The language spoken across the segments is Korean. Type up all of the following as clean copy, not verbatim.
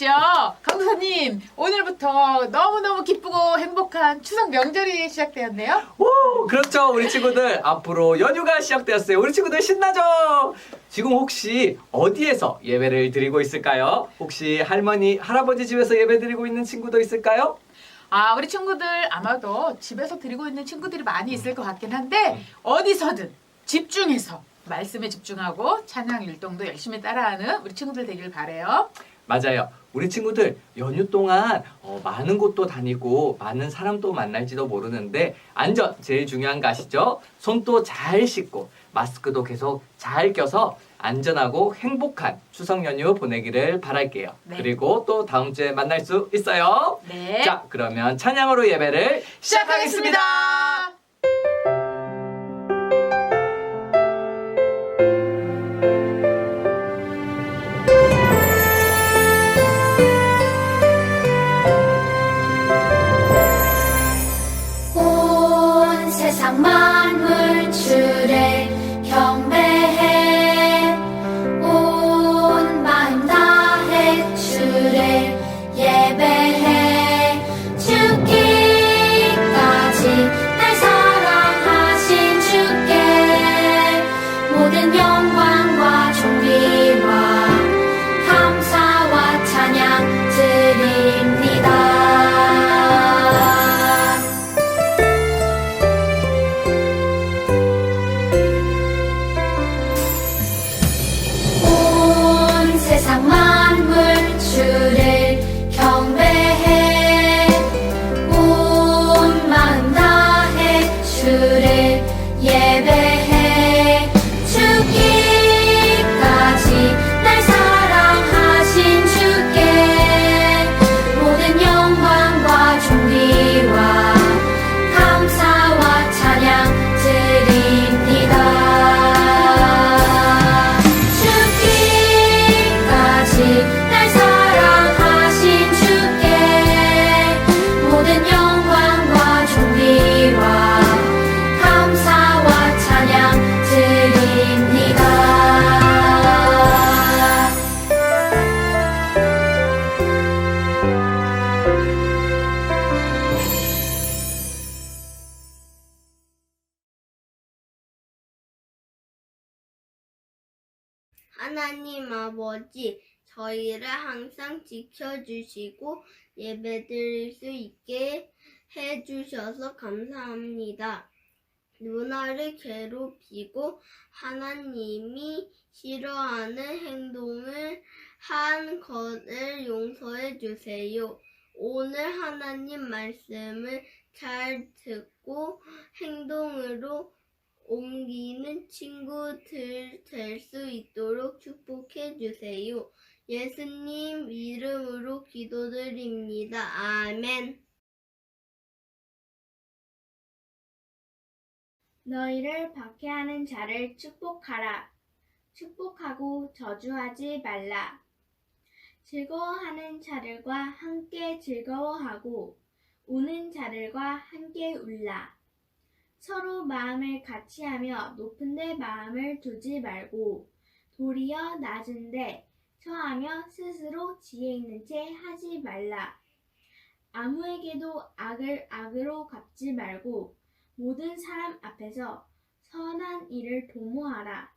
아시겠죠? 강도사님, 오늘부터 너무너무 기쁘고 행복한 추석 명절이 시작되었네요. 오, 그렇죠. 우리 친구들 앞으로 연휴가 시작되었어요. 우리 친구들 신나죠? 지금 혹시 어디에서 예배를 드리고 있을까요? 혹시 할머니, 할아버지 집에서 예배 드리고 있는 친구도 있을까요? 아, 우리 친구들 아마도 집에서 드리고 있는 친구들이 많이 있을 것 같긴 한데 어디서든 집중해서 말씀에 집중하고 찬양 율동도 열심히 따라하는 우리 친구들 되길 바래요. 맞아요. 우리 친구들 연휴 동안 많은 곳도 다니고 많은 사람도 만날지도 모르는데 안전 제일 중요한 거 아시죠? 손도 잘 씻고 마스크도 계속 잘 껴서 안전하고 행복한 추석 연휴 보내기를 바랄게요. 네. 그리고 또 다음 주에 만날 수 있어요. 네. 자, 그러면 찬양으로 예배를 시작하겠습니다. 온 세상 만물 주를 경배해 온 마음 다해 주를 예배해 죽기까지 날 사랑하신 주께 모든 영광과 존귀와 감사와 찬양 드립니다. 온 세상 만물 주를 경배해 온 마음 다해 주를 예배해 죽기까지 날 사랑하신 주께 모든 영광과 존귀와 감사와 찬양 드립니다. 죽기까지 날 사랑하신 주께 모든 영광과 존귀와 감사와 찬양 드립니다. 하나님 아버지, 저희를 항상 지켜주시고 예배드릴 수 있게 해주셔서 감사합니다. 누나를 괴롭히고 하나님이 싫어하는 행동을 한 것을 용서해 주세요. 오늘 하나님 말씀을 잘 듣고 행동으로 옮기는 친구들 될 수 있도록 축복해 주세요. 예수님 이름으로 기도드립니다. 아멘. 너희를 박해하는 자를 축복하라. 축복하고 저주하지 말라. 즐거워하는 자들과 함께 즐거워하고 우는 자들과 함께 울라. 서로 마음을 같이하며 높은 데 마음을 두지 말고 도리어 낮은 데 처하며 스스로 지혜 있는 채 하지 말라. 아무에게도 악을 악으로 갚지 말고 모든 사람 앞에서 선한 일을 도모하라.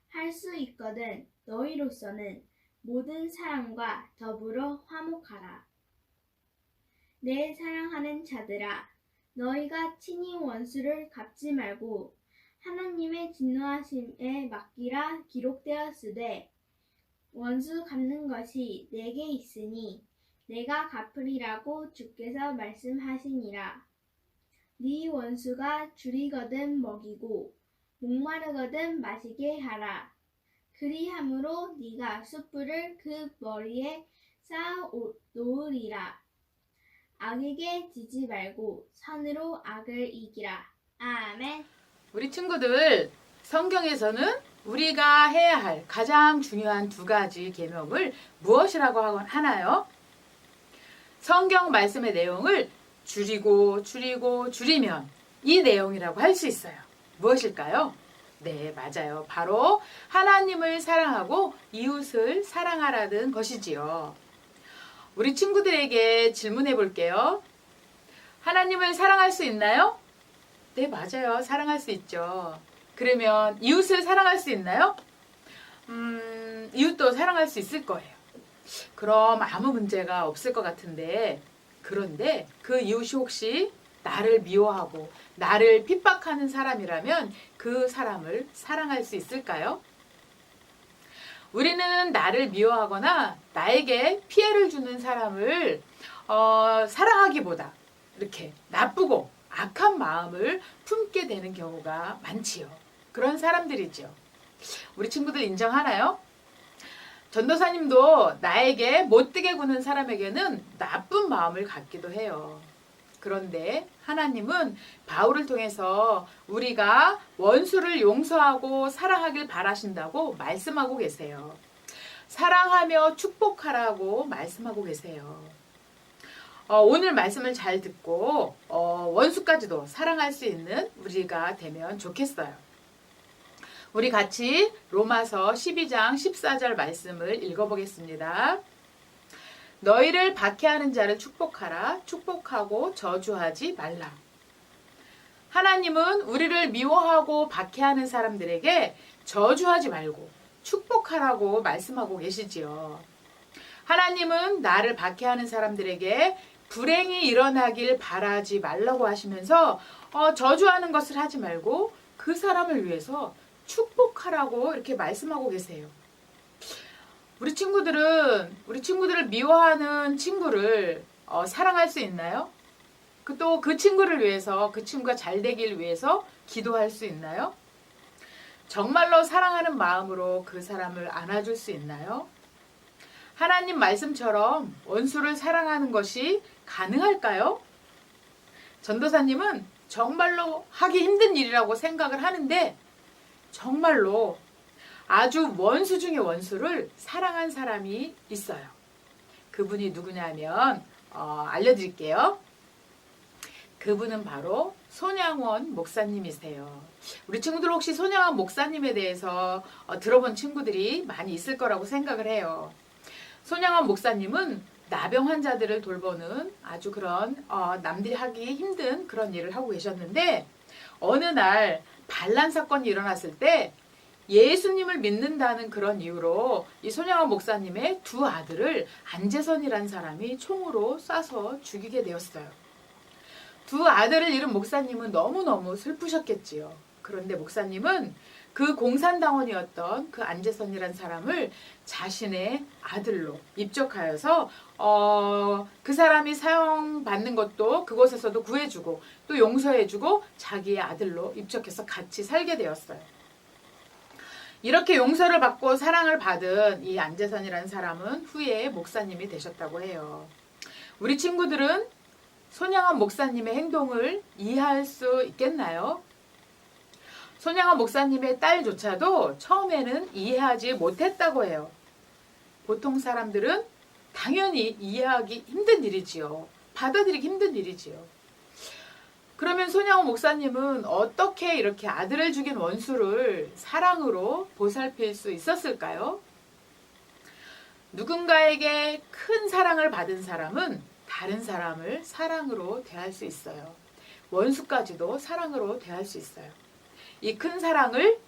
할 수 있거든 너희로서는 모든 사람과 더불어 화목하라. 내 사랑하는 자들아, 너희가 친히 원수를 갚지 말고 하나님의 진노하심에 맡기라. 기록되었으되 원수 갚는 것이 내게 있으니 내가 갚으리라고 주께서 말씀하시니라. 네 원수가 줄이거든 먹이고 목마르거든 마시게 하라. 그리함으로 네가 숯불을 그 머리에 쌓아 놓으리라. 악에게 지지 말고 선으로 악을 이기라. 아멘. 우리 친구들, 성경에서는 우리가 해야 할 가장 중요한 두 가지 계명을 무엇이라고 하나요? 성경 말씀의 내용을 줄이면 이 내용이라고 할 수 있어요. 무엇일까요? 네, 맞아요. 바로 하나님을 사랑하고 이웃을 사랑하라는 것이지요. 우리 친구들에게 질문해 볼게요. 하나님을 사랑할 수 있나요? 네, 맞아요. 사랑할 수 있죠. 그러면 이웃을 사랑할 수 있나요? 이웃도 사랑할 수 있을 거예요. 그럼 아무 문제가 없을 것 같은데, 그런데 그 이웃이 혹시 나를 미워하고 나를 핍박하는 사람이라면 그 사람을 사랑할 수 있을까요? 우리는 나를 미워하거나 나에게 피해를 주는 사람을 사랑하기보다 이렇게 나쁘고 악한 마음을 품게 되는 경우가 많지요. 그런 사람들이죠. 우리 친구들 인정하나요? 전도사님도 나에게 못되게 구는 사람에게는 나쁜 마음을 갖기도 해요. 그런데 하나님은 바울을 통해서 우리가 원수를 용서하고 사랑하길 바라신다고 말씀하고 계세요. 사랑하며 축복하라고 말씀하고 계세요. 오늘 말씀을 잘 듣고 원수까지도 사랑할 수 있는 우리가 되면 좋겠어요. 우리 같이 로마서 12장 14절 말씀을 읽어보겠습니다. 너희를 박해하는 자를 축복하라. 축복하고 저주하지 말라. 하나님은 우리를 미워하고 박해하는 사람들에게 저주하지 말고 축복하라고 말씀하고 계시지요. 하나님은 나를 박해하는 사람들에게 불행이 일어나길 바라지 말라고 하시면서 저주하는 것을 하지 말고 그 사람을 위해서 축복하라고 이렇게 말씀하고 계세요. 우리 친구들을 미워하는 친구를 사랑할 수 있나요? 또 그 친구를 위해서, 그 친구가 잘 되길 위해서 기도할 수 있나요? 정말로 사랑하는 마음으로 그 사람을 안아줄 수 있나요? 하나님 말씀처럼 원수를 사랑하는 것이 가능할까요? 전도사님은 정말로 하기 힘든 일이라고 생각을 하는데 정말로 아주 원수 중의 원수를 사랑한 사람이 있어요. 그분이 누구냐면 알려드릴게요. 그분은 바로 손양원 목사님이세요. 우리 친구들 혹시 손양원 목사님에 대해서 들어본 친구들이 많이 있을 거라고 생각을 해요. 손양원 목사님은 나병 환자들을 돌보는 아주 그런 남들이 하기 힘든 그런 일을 하고 계셨는데 어느 날 반란 사건이 일어났을 때 예수님을 믿는다는 그런 이유로 이 손양원 목사님의 두 아들을 안재선이라는 사람이 총으로 쏴서 죽이게 되었어요. 두 아들을 잃은 목사님은 너무너무 슬프셨겠지요. 그런데 목사님은 그 공산당원이었던 그 안재선이라는 사람을 자신의 아들로 입적하여서 그 사람이 사형받는 것도 그곳에서도 구해주고 또 용서해주고 자기의 아들로 입적해서 같이 살게 되었어요. 이렇게 용서를 받고 사랑을 받은 이 안재선이라는 사람은 후에 목사님이 되셨다고 해요. 우리 친구들은 손양원 목사님의 행동을 이해할 수 있겠나요? 손양원 목사님의 딸조차도 처음에는 이해하지 못했다고 해요. 보통 사람들은 당연히 이해하기 힘든 일이지요. 받아들이기 힘든 일이지요. 그러면 손양원 목사님은 어떻게 이렇게 아들을 죽인 원수를 사랑으로 보살필 수 있었을까요? 누군가에게 큰 사랑을 받은 사람은 다른 사람을 사랑으로 대할 수 있어요. 원수까지도 사랑으로 대할 수 있어요. 이 큰 사랑을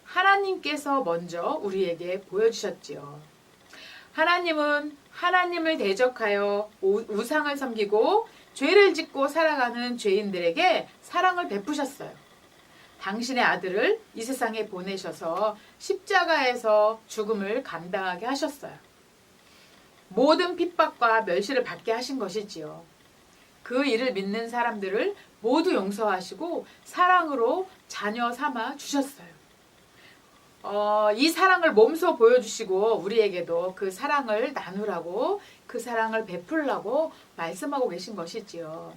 하나님께서 먼저 우리에게 보여주셨지요. 하나님은 하나님을 대적하여 우상을 섬기고 죄를 짓고 살아가는 죄인들에게 사랑을 베푸셨어요. 당신의 아들을 이 세상에 보내셔서 십자가에서 죽음을 감당하게 하셨어요. 모든 핍박과 멸시를 받게 하신 것이지요. 그 일을 믿는 사람들을 모두 용서하시고 사랑으로 자녀 삼아 주셨어요. 이 사랑을 몸소 보여주시고 우리에게도 그 사랑을 나누라고 그 사랑을 베풀라고 말씀하고 계신 것이지요.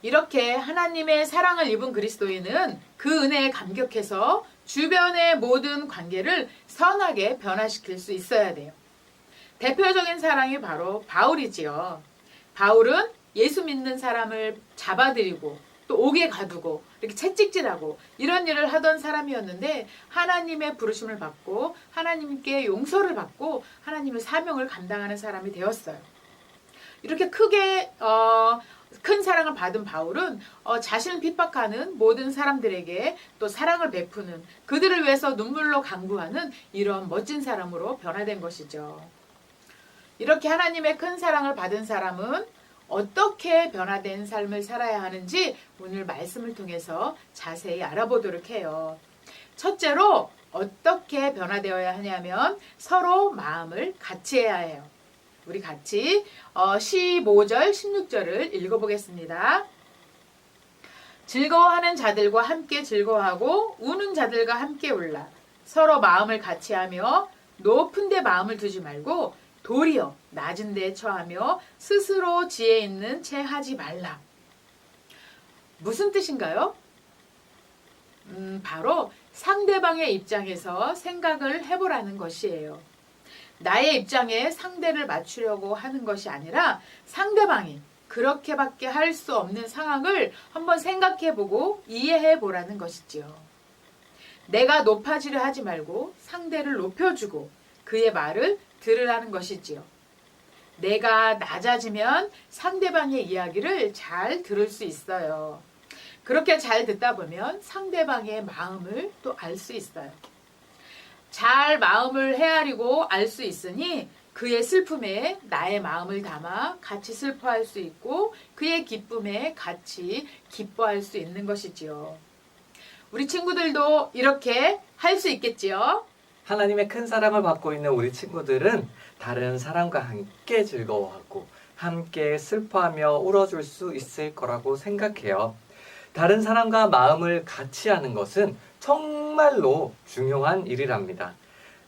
이렇게 하나님의 사랑을 입은 그리스도인은 그 은혜에 감격해서 주변의 모든 관계를 선하게 변화시킬 수 있어야 돼요. 대표적인 사랑이 바로 바울이지요. 바울은 예수 믿는 사람을 잡아들이고 또 옥에 가두고 이렇게 채찍질하고 이런 일을 하던 사람이었는데 하나님의 부르심을 받고 하나님께 용서를 받고 하나님의 사명을 감당하는 사람이 되었어요. 이렇게 크게 큰 사랑을 받은 바울은 자신을 핍박하는 모든 사람들에게 또 사랑을 베푸는, 그들을 위해서 눈물로 간구하는 이런 멋진 사람으로 변화된 것이죠. 이렇게 하나님의 큰 사랑을 받은 사람은 어떻게 변화된 삶을 살아야 하는지 오늘 말씀을 통해서 자세히 알아보도록 해요. 첫째로 어떻게 변화되어야 하냐면 서로 마음을 같이 해야 해요. 우리 같이 15절, 16절을 읽어보겠습니다. 즐거워하는 자들과 함께 즐거워하고 우는 자들과 함께 울라. 서로 마음을 같이 하며 높은 데 마음을 두지 말고 도리어 낮은 데 처하며 스스로 지혜 있는 채 하지 말라. 무슨 뜻인가요? 바로 상대방의 입장에서 생각을 해보라는 것이에요. 나의 입장에 상대를 맞추려고 하는 것이 아니라 상대방이 그렇게밖에 할 수 없는 상황을 한번 생각해보고 이해해보라는 것이지요. 내가 높아지려 하지 말고 상대를 높여주고 그의 말을 들으라는 것이지요. 내가 낮아지면 상대방의 이야기를 잘 들을 수 있어요. 그렇게 잘 듣다 보면 상대방의 마음을 또 알 수 있어요. 잘 마음을 헤아리고 알 수 있으니 그의 슬픔에 나의 마음을 담아 같이 슬퍼할 수 있고 그의 기쁨에 같이 기뻐할 수 있는 것이지요. 우리 친구들도 이렇게 할 수 있겠지요? 하나님의 큰 사랑을 받고 있는 우리 친구들은 다른 사람과 함께 즐거워하고 함께 슬퍼하며 울어줄 수 있을 거라고 생각해요. 다른 사람과 마음을 같이 하는 것은 정말로 중요한 일이랍니다.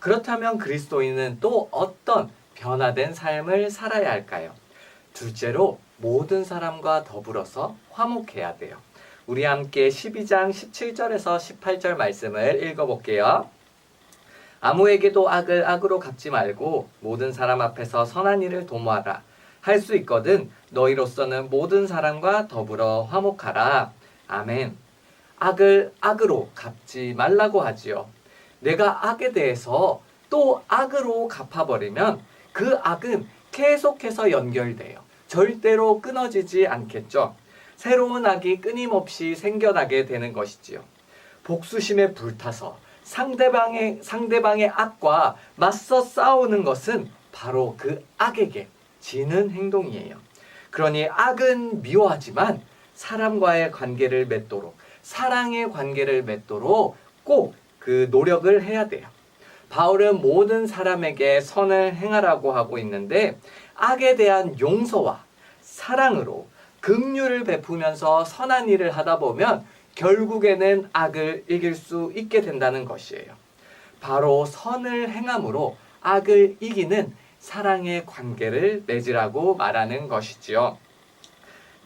그렇다면 그리스도인은 또 어떤 변화된 삶을 살아야 할까요? 둘째로 모든 사람과 더불어서 화목해야 돼요. 우리 함께 12장 17절에서 18절 말씀을 읽어볼게요. 아무에게도 악을 악으로 갚지 말고 모든 사람 앞에서 선한 일을 도모하라. 할 수 있거든 너희로서는 모든 사람과 더불어 화목하라. 아멘. 악을 악으로 갚지 말라고 하지요. 내가 악에 대해서 또 악으로 갚아버리면 그 악은 계속해서 연결돼요. 절대로 끊어지지 않겠죠. 새로운 악이 끊임없이 생겨나게 되는 것이지요. 복수심에 불타서 상대방의 악과 맞서 싸우는 것은 바로 그 악에게 지는 행동이에요. 그러니 악은 미워하지만 사람과의 관계를 맺도록, 사랑의 관계를 맺도록 꼭 그 노력을 해야 돼요. 바울은 모든 사람에게 선을 행하라고 하고 있는데 악에 대한 용서와 사랑으로 긍휼을 베푸면서 선한 일을 하다 보면 결국에는 악을 이길 수 있게 된다는 것이에요. 바로 선을 행함으로 악을 이기는 사랑의 관계를 맺으라고 말하는 것이지요.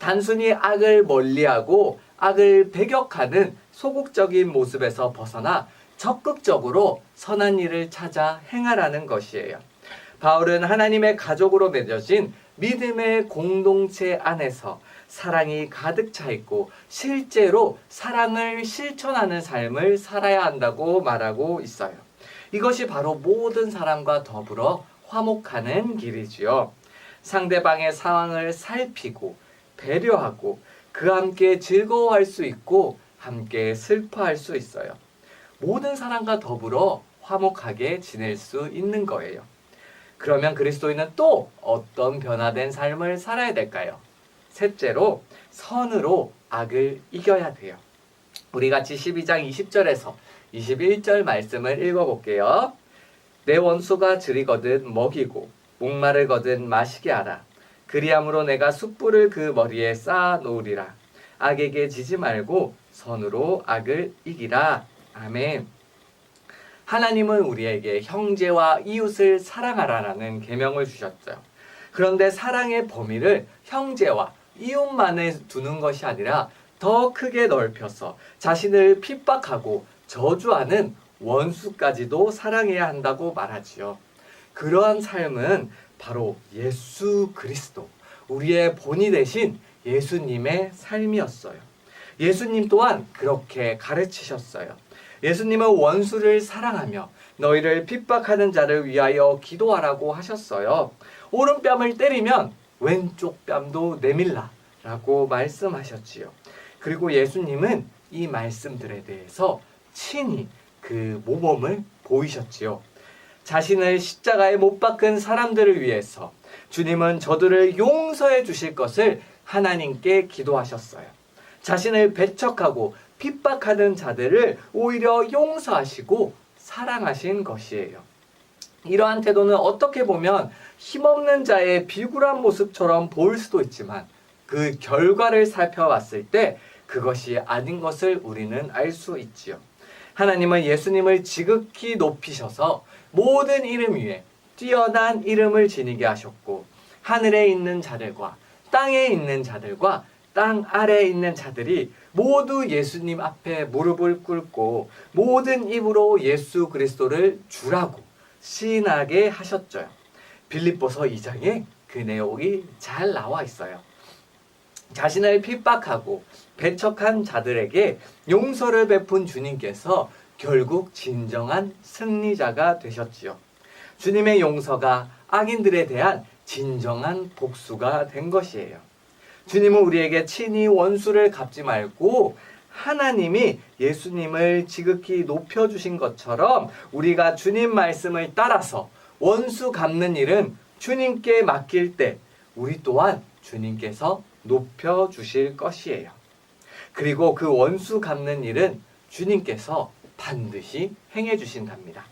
단순히 악을 멀리하고 악을 배격하는 소극적인 모습에서 벗어나 적극적으로 선한 일을 찾아 행하라는 것이에요. 바울은 하나님의 가족으로 맺어진 믿음의 공동체 안에서 사랑이 가득 차 있고 실제로 사랑을 실천하는 삶을 살아야 한다고 말하고 있어요. 이것이 바로 모든 사람과 더불어 화목하는 길이지요. 상대방의 상황을 살피고 배려하고 그와 함께 즐거워할 수 있고 함께 슬퍼할 수 있어요. 모든 사람과 더불어 화목하게 지낼 수 있는 거예요. 그러면 그리스도인은 또 어떤 변화된 삶을 살아야 될까요? 셋째로 선으로 악을 이겨야 돼요. 우리 같이 12장 20절에서 21절 말씀을 읽어볼게요. 내 원수가 줄이거든 먹이고 목마르거든 마시게 하라. 그리함으로 내가 숯불을 그 머리에 쌓아 놓으리라. 악에게 지지 말고 선으로 악을 이기라. 아멘. 하나님은 우리에게 형제와 이웃을 사랑하라는 계명을 주셨어요. 그런데 사랑의 범위를 형제와 이웃만에 두는 것이 아니라 더 크게 넓혀서 자신을 핍박하고 저주하는 원수까지도 사랑해야 한다고 말하지요. 그러한 삶은 바로 예수 그리스도, 우리의 본이 되신 예수님의 삶이었어요. 예수님 또한 그렇게 가르치셨어요. 예수님은 원수를 사랑하며 너희를 핍박하는 자를 위하여 기도하라고 하셨어요. 오른뺨을 때리면 왼쪽 뺨도 내밀라 라고 말씀하셨지요. 그리고 예수님은 이 말씀들에 대해서 친히 그 모범을 보이셨지요. 자신을 십자가에 못 박은 사람들을 위해서 주님은 저들을 용서해 주실 것을 하나님께 기도하셨어요. 자신을 배척하고 핍박하는 자들을 오히려 용서하시고 사랑하신 것이에요. 이러한 태도는 어떻게 보면 힘없는 자의 비굴한 모습처럼 보일 수도 있지만 그 결과를 살펴봤을 때 그것이 아닌 것을 우리는 알 수 있지요. 하나님은 예수님을 지극히 높이셔서 모든 이름 위에 뛰어난 이름을 지니게 하셨고 하늘에 있는 자들과 땅에 있는 자들과 땅 아래에 있는 자들이 모두 예수님 앞에 무릎을 꿇고 모든 입으로 예수 그리스도를 주라고 시인하게 하셨죠. 빌립보서 2장에 그 내용이 잘 나와 있어요. 자신을 핍박하고 배척한 자들에게 용서를 베푼 주님께서 결국 진정한 승리자가 되셨지요. 주님의 용서가 악인들에 대한 진정한 복수가 된 것이에요. 주님은 우리에게 친히 원수를 갚지 말고 하나님이 예수님을 지극히 높여주신 것처럼 우리가 주님 말씀을 따라서 원수 갚는 일은 주님께 맡길 때 우리 또한 주님께서 높여주실 것이에요. 그리고 그 원수 갚는 일은 주님께서 반드시 행해 주신답니다.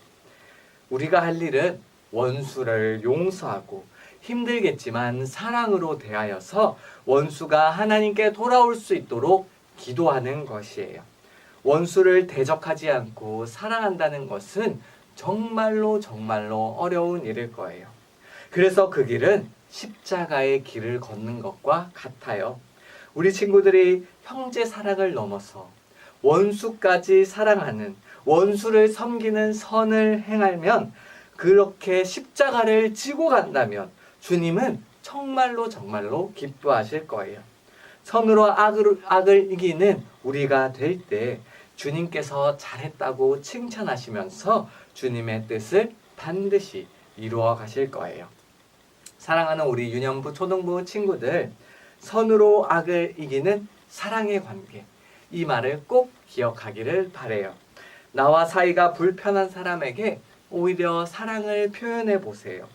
우리가 할 일은 원수를 용서하고 힘들겠지만 사랑으로 대하여서 원수가 하나님께 돌아올 수 있도록 기도하는 것이에요. 원수를 대적하지 않고 사랑한다는 것은 정말로 어려운 일일 거예요. 그래서 그 길은 십자가의 길을 걷는 것과 같아요. 우리 친구들이 형제 사랑을 넘어서 원수까지 사랑하는, 원수를 섬기는 선을 행하면, 그렇게 십자가를 지고 간다면 주님은 정말로 기뻐하실 거예요. 선으로 악을 이기는 우리가 될 때 주님께서 잘했다고 칭찬하시면서 주님의 뜻을 반드시 이루어 가실 거예요. 사랑하는 우리 유년부 초등부 친구들, 선으로 악을 이기는 사랑의 관계, 이 말을 꼭 기억하기를 바래요. 나와 사이가 불편한 사람에게 오히려 사랑을 표현해 보세요.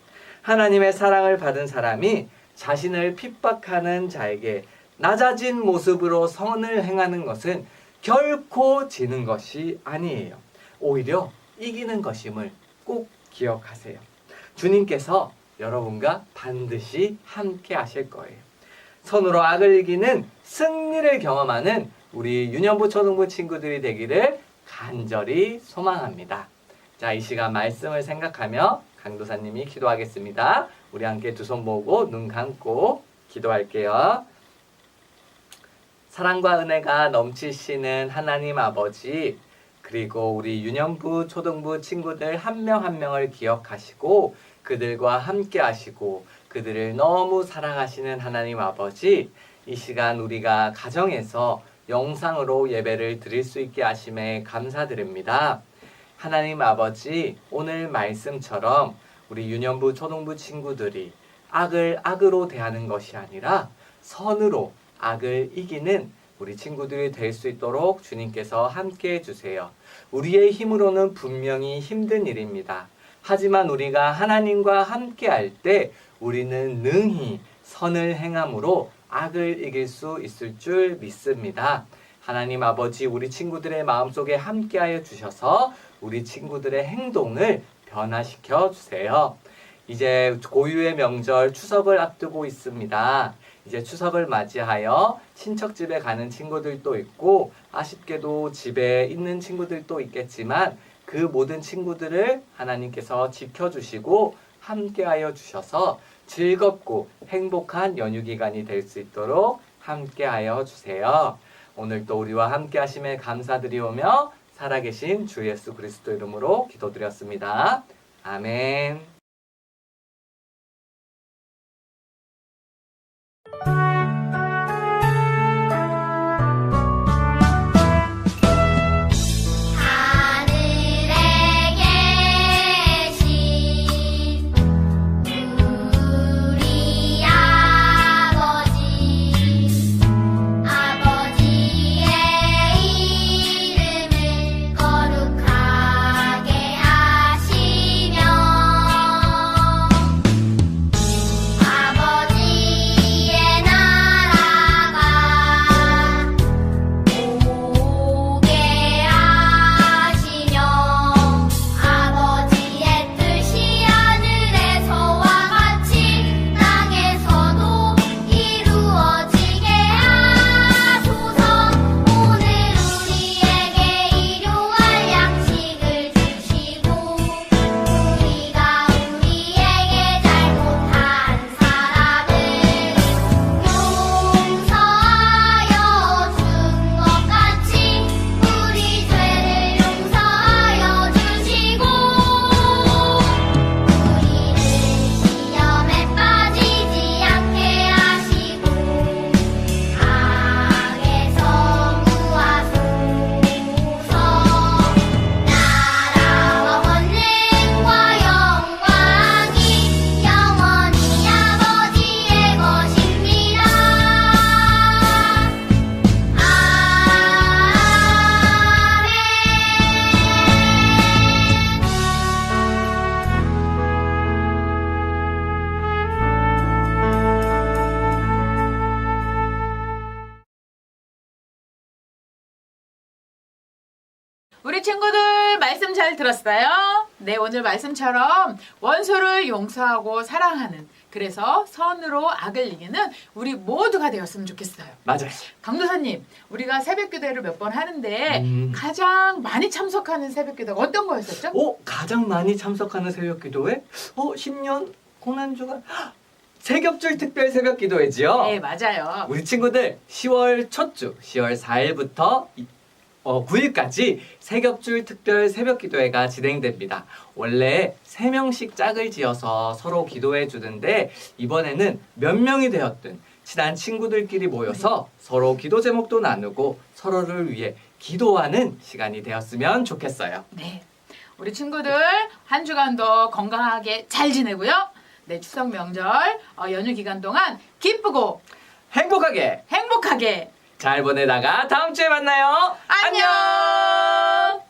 하나님의 사랑을 받은 사람이 자신을 핍박하는 자에게 낮아진 모습으로 선을 행하는 것은 결코 지는 것이 아니에요. 오히려 이기는 것임을 꼭 기억하세요. 주님께서 여러분과 반드시 함께 하실 거예요. 선으로 악을 이기는 승리를 경험하는 우리 유년부 초등부 친구들이 되기를 간절히 소망합니다. 자, 이 시간 말씀을 생각하며 강도사님이 기도하겠습니다. 우리 함께 두 손 모으고 눈 감고 기도할게요. 사랑과 은혜가 넘치시는 하나님 아버지, 그리고 우리 유년부 초등부 친구들 한 명 한 명을 기억하시고 그들과 함께 하시고 그들을 너무 사랑하시는 하나님 아버지, 이 시간 우리가 가정에서 영상으로 예배를 드릴 수 있게 하심에 감사드립니다. 하나님 아버지, 오늘 말씀처럼 우리 유년부 초등부 친구들이 악을 악으로 대하는 것이 아니라 선으로 악을 이기는 우리 친구들이 될 수 있도록 주님께서 함께 해주세요. 우리의 힘으로는 분명히 힘든 일입니다. 하지만 우리가 하나님과 함께 할 때 우리는 능히 선을 행함으로 악을 이길 수 있을 줄 믿습니다. 하나님 아버지, 우리 친구들의 마음속에 함께하여 주셔서 우리 친구들의 행동을 변화시켜 주세요. 이제 고유의 명절 추석을 앞두고 있습니다. 이제 추석을 맞이하여 친척집에 가는 친구들도 있고 아쉽게도 집에 있는 친구들도 있겠지만 그 모든 친구들을 하나님께서 지켜주시고 함께하여 주셔서 즐겁고 행복한 연휴 기간이 될 수 있도록 함께하여 주세요. 오늘도 우리와 함께 하심에 감사드리오며 살아계신 주 예수 그리스도 이름으로 기도드렸습니다. 아멘. 우리 친구들 말씀 잘 들었어요? 네, 오늘 말씀처럼 원수를 용서하고 사랑하는, 그래서 선으로 악을 이기는 우리 모두가 되었으면 좋겠어요. 맞아요. 강도사님, 우리가 새벽기도회를 몇 번 하는데 가장 많이 참석하는 새벽기도가 어떤 거였었죠? 가장 많이 참석하는 새벽기도회? 10년 고난주간 새겹줄 특별 새벽기도회지요. 네, 맞아요. 우리 친구들 10월 첫 주, 10월 4일부터 9일까지 새겹줄 특별 새벽기도회가 진행됩니다. 원래 3명씩 짝을 지어서 서로 기도해 주는데 이번에는 몇 명이 되었든 친한 친구들끼리 모여서 서로 기도 제목도 나누고 서로를 위해 기도하는 시간이 되었으면 좋겠어요. 네, 우리 친구들 한 주간도 건강하게 잘 지내고요. 네, 추석 명절 연휴 기간 동안 기쁘고 행복하게 행복하게 잘 보내다가 다음 주에 만나요. 안녕!